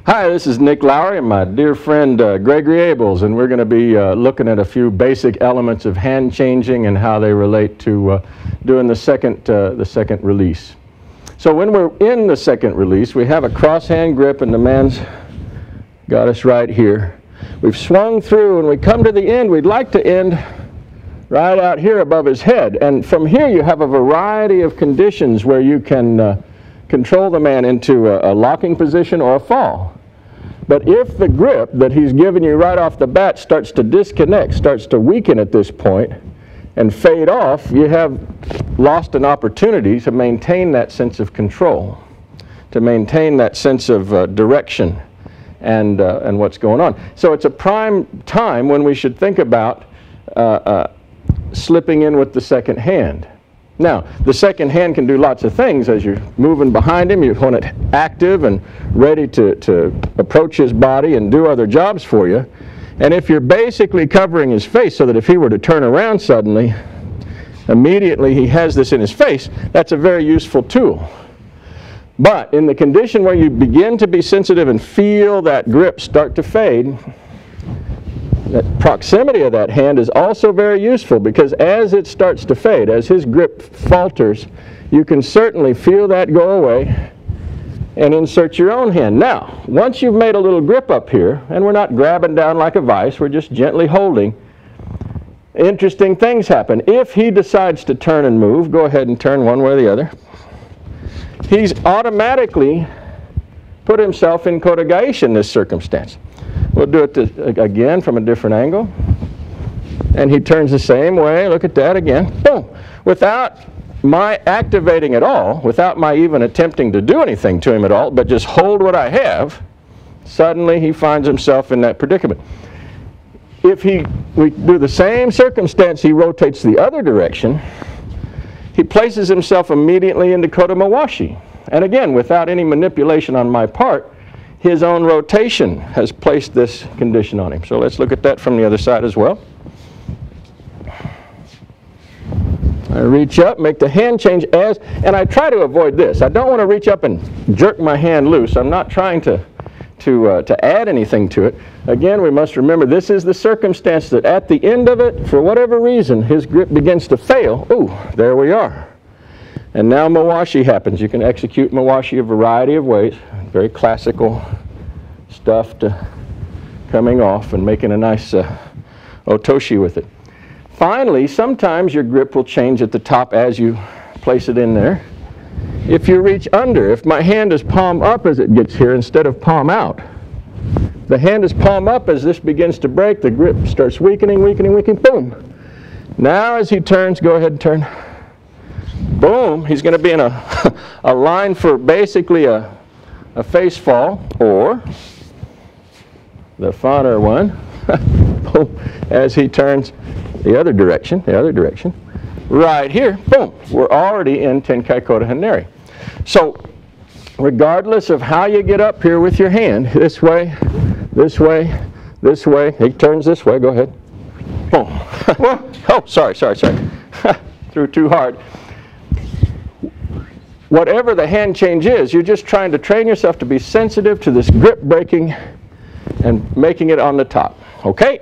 Hi, this is Nick Lowry and my dear friend Gregory Ables, and we're going to be looking at a few basic elements of hand changing and how they relate to doing the second release. So when we're in the second release, we have a cross hand grip and the man's got us right here. We've swung through and we come to the end. We'd like to end right out here above his head, and from here you have a variety of conditions where you can control the man into a locking position or a fall. But if the grip that he's given you right off the bat starts to disconnect, starts to weaken at this point and fade off, you have lost an opportunity to maintain that sense of control, to maintain that sense of direction and what's going on. So it's a prime time when we should think about slipping in with the second hand. Now, the second hand can do lots of things. As you're moving behind him, you want it active and ready to approach his body and do other jobs for you. And if you're basically covering his face so that if he were to turn around suddenly, immediately he has this in his face, that's a very useful tool. But in the condition where you begin to be sensitive and feel that grip start to fade, that proximity of that hand is also very useful, because as it starts to fade, as his grip falters, you can certainly feel that go away and insert your own hand. Now, once you've made a little grip up here, and we're not grabbing down like a vice, we're just gently holding, interesting things happen. If he decides to turn and move, go ahead and turn one way or the other. He's automatically put himself in Kotegaeshi in this circumstance. We'll do it again from a different angle. And he turns the same way. Look at that again. Boom. Without my activating at all, without my even attempting to do anything to him at all, but just hold what I have, suddenly he finds himself in that predicament. If we do the same circumstance, he rotates the other direction, he places himself immediately into Kotomawashi. And again, without any manipulation on my part, his own rotation has placed this condition on him. So let's look at that from the other side as well. I reach up, make the hand change and I try to avoid this. I don't want to reach up and jerk my hand loose. I'm not trying to add anything to it. Again, we must remember this is the circumstance that at the end of it, for whatever reason, his grip begins to fail. Ooh, there we are. And now Mawashi happens. You can execute Mawashi a variety of ways. Very classical stuff to coming off and making a nice otoshi with it. Finally, sometimes your grip will change at the top as you place it in there. If you reach under, if my hand is palm up as it gets here instead of palm out, the hand is palm up as this begins to break, the grip starts weakening, weakening, weakening, boom. Now as he turns, go ahead and turn. Boom, he's going to be in a line for basically a face fall, or the funner one, boom, as he turns the other direction, right here, boom, we're already in Tenkai Kota Haneri. So regardless of how you get up here with your hand, this way, this way, this way, he turns this way, go ahead, boom. Oh, sorry, threw too hard. Whatever the hand change is, you're just trying to train yourself to be sensitive to this grip breaking and making it on the top. Okay?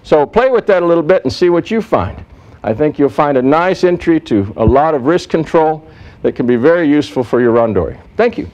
So play with that a little bit and see what you find. I think you'll find a nice entry to a lot of wrist control that can be very useful for your randori. Thank you.